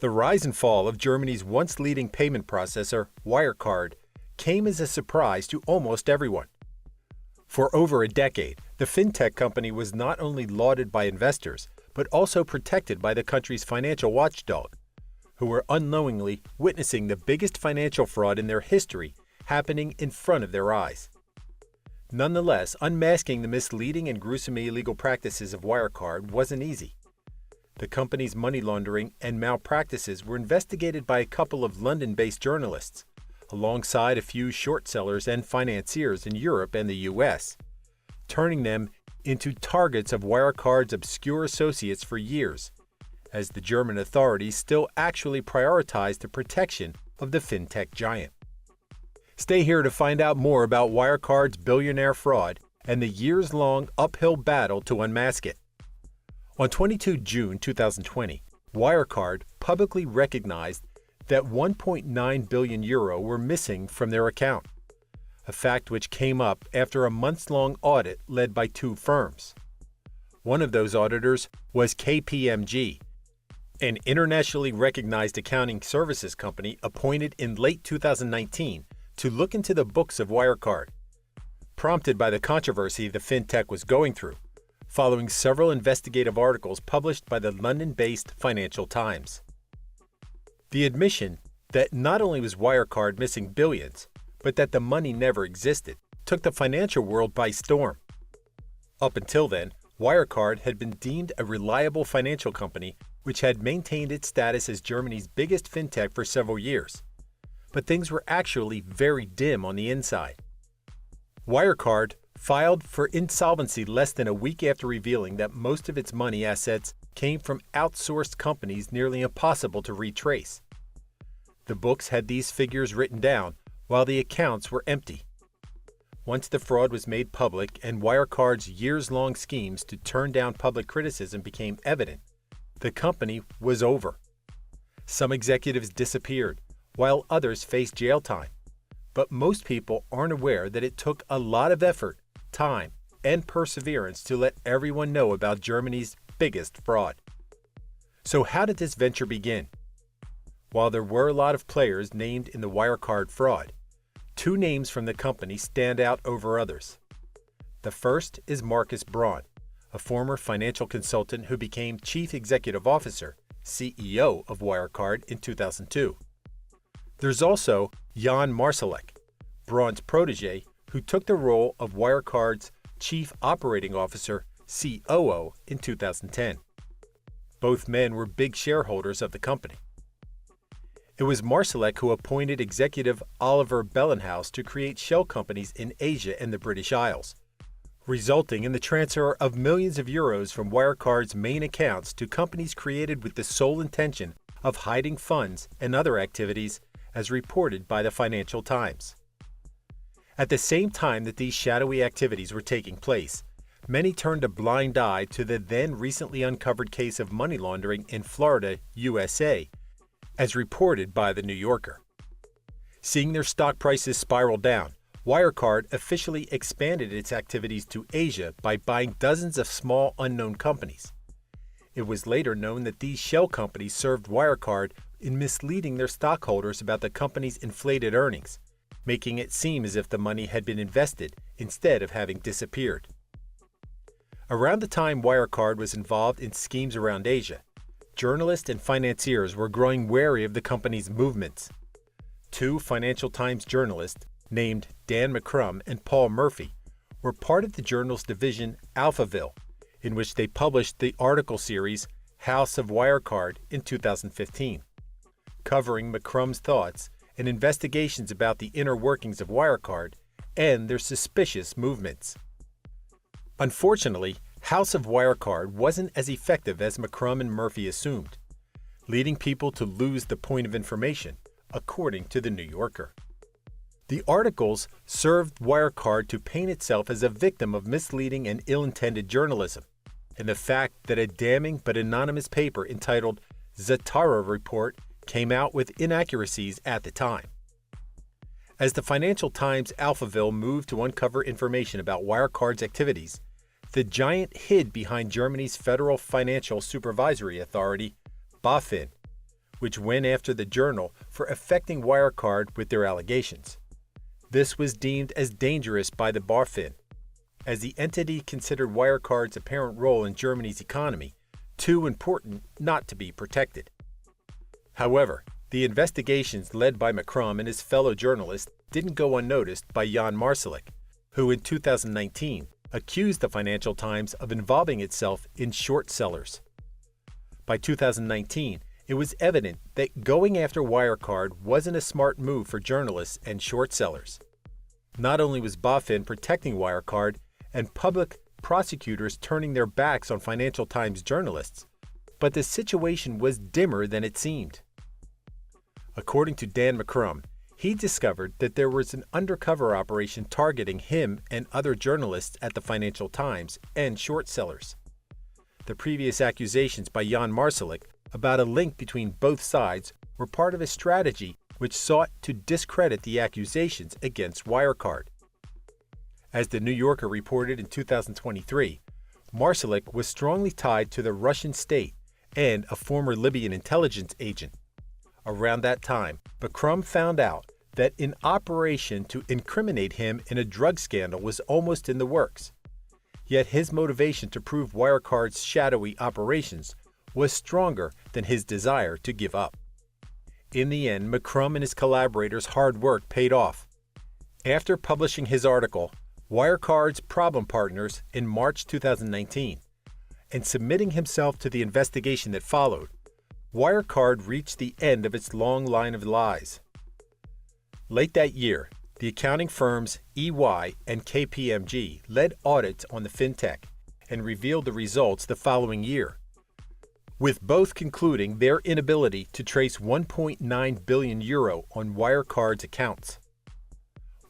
The rise and fall of Germany's once leading payment processor, Wirecard, came as a surprise to almost everyone. For over a decade, the fintech company was not only lauded by investors, but also protected by the country's financial watchdog, who were unknowingly witnessing the biggest financial fraud in their history happening in front of their eyes. Nonetheless, unmasking the misleading and gruesome illegal practices of Wirecard wasn't easy. The company's money laundering and malpractices were investigated by a couple of London-based journalists, alongside a few short sellers and financiers in Europe and the US, turning them into targets of Wirecard's obscure associates for years, as the German authorities still actually prioritized the protection of the fintech giant. Stay here to find out more about Wirecard's billionaire fraud and the years-long uphill battle to unmask it. On 22 June 2020, Wirecard publicly recognized that €1.9 billion were missing from their account, a fact which came up after a months-long audit led by two firms. One of those auditors was KPMG, an internationally recognized accounting services company appointed in late 2019 to look into the books of Wirecard, prompted by the controversy the fintech was going through, following several investigative articles published by the London-based Financial Times. The admission that not only was Wirecard missing billions, but that the money never existed, took the financial world by storm. Up until then, Wirecard had been deemed a reliable financial company which had maintained its status as Germany's biggest fintech for several years. But things were actually very dim on the inside. Wirecard filed for insolvency less than a week after revealing that most of its money assets came from outsourced companies nearly impossible to retrace. The books had these figures written down, while the accounts were empty. Once the fraud was made public and Wirecard's years-long schemes to turn down public criticism became evident, the company was over. Some executives disappeared, while others faced jail time. But most people aren't aware that it took a lot of effort, time, and perseverance to let everyone know about Germany's biggest fraud. So how did this venture begin? While there were a lot of players named in the Wirecard fraud, two names from the company stand out over others. The first is Markus Braun, a former financial consultant who became Chief Executive Officer, CEO of Wirecard in 2002. There's also Jan Marsalek, Braun's protege, who took the role of Wirecard's Chief Operating Officer, COO, in 2010. Both men were big shareholders of the company. It was Marsalek who appointed executive Oliver Bellenhaus to create shell companies in Asia and the British Isles, resulting in the transfer of millions of euros from Wirecard's main accounts to companies created with the sole intention of hiding funds and other activities, as reported by the Financial Times. At the same time that these shadowy activities were taking place, many turned a blind eye to the then recently uncovered case of money laundering in Florida, USA, as reported by The New Yorker. Seeing their stock prices spiral down, Wirecard officially expanded its activities to Asia by buying dozens of small unknown companies. It was later known that these shell companies served Wirecard in misleading their stockholders about the company's inflated earnings, making it seem as if the money had been invested instead of having disappeared. Around the time Wirecard was involved in schemes around Asia, journalists and financiers were growing wary of the company's movements. Two Financial Times journalists, named Dan McCrum and Paul Murphy, were part of the journal's division Alphaville, in which they published the article series House of Wirecard in 2015, covering McCrum's thoughts and investigations about the inner workings of Wirecard and their suspicious movements. Unfortunately, House of Wirecard wasn't as effective as McCrum and Murphy assumed, leading people to lose the point of information, according to The New Yorker. The articles served Wirecard to paint itself as a victim of misleading and ill-intended journalism, and the fact that a damning but anonymous paper entitled Zatara Report came out with inaccuracies at the time. As the Financial Times Alphaville moved to uncover information about Wirecard's activities, the giant hid behind Germany's Federal Financial Supervisory Authority, BaFin, which went after the journal for affecting Wirecard with their allegations. This was deemed as dangerous by the BaFin, as the entity considered Wirecard's apparent role in Germany's economy too important not to be protected. However, the investigations led by Macron and his fellow journalists didn't go unnoticed by Jan Marsalek, who in 2019 accused the Financial Times of involving itself in short sellers. By 2019, it was evident that going after Wirecard wasn't a smart move for journalists and short sellers. Not only was BaFin protecting Wirecard and public prosecutors turning their backs on Financial Times journalists, but the situation was dimmer than it seemed. According to Dan McCrum, he discovered that there was an undercover operation targeting him and other journalists at the Financial Times and short sellers. The previous accusations by Jan Marsalek about a link between both sides were part of a strategy which sought to discredit the accusations against Wirecard. As the New Yorker reported in 2023, Marsalek was strongly tied to the Russian state and a former Libyan intelligence agent. Around that time, McCrum found out that an operation to incriminate him in a drug scandal was almost in the works. Yet his motivation to prove Wirecard's shadowy operations was stronger than his desire to give up. In the end, McCrum and his collaborators' hard work paid off. After publishing his article, Wirecard's Problem Partners, in March 2019, and submitting himself to the investigation that followed, Wirecard reached the end of its long line of lies. Late that year, the accounting firms EY and KPMG led audits on the fintech and revealed the results the following year, with both concluding their inability to trace €1.9 billion on Wirecard's accounts.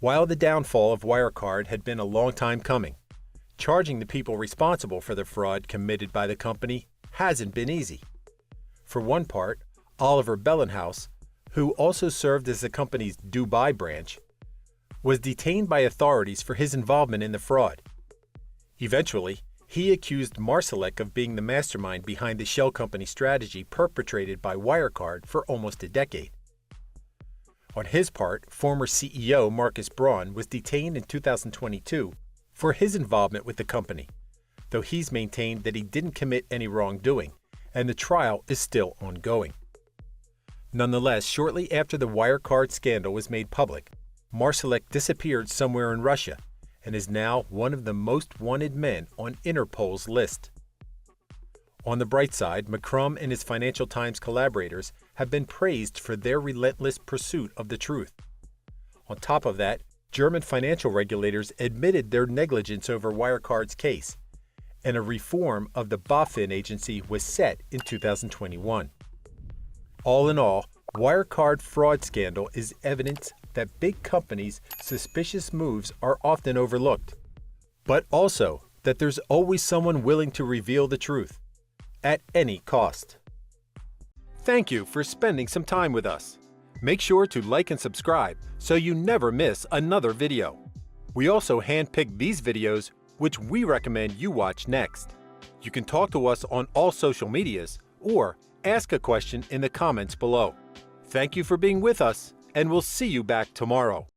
While the downfall of Wirecard had been a long time coming, charging the people responsible for the fraud committed by the company hasn't been easy. For one part, Oliver Bellenhaus, who also served as the company's Dubai branch, was detained by authorities for his involvement in the fraud. Eventually, he accused Marsalek of being the mastermind behind the shell company strategy perpetrated by Wirecard for almost a decade. On his part, former CEO Markus Braun was detained in 2022 for his involvement with the company, though he's maintained that he didn't commit any wrongdoing, and the trial is still ongoing. Nonetheless, shortly after the Wirecard scandal was made public, Marsalek disappeared somewhere in Russia and is now one of the most wanted men on Interpol's list. On the bright side, McCrum and his Financial Times collaborators have been praised for their relentless pursuit of the truth. On top of that, German financial regulators admitted their negligence over Wirecard's case, and a reform of the BaFin agency was set in 2021. All in all, Wirecard fraud scandal is evidence that big companies' suspicious moves are often overlooked, but also that there's always someone willing to reveal the truth, at any cost. Thank you for spending some time with us. Make sure to like and subscribe so you never miss another video. We also handpick these videos which we recommend you watch next. You can talk to us on all social medias or ask a question in the comments below. Thank you for being with us, and we'll see you back tomorrow.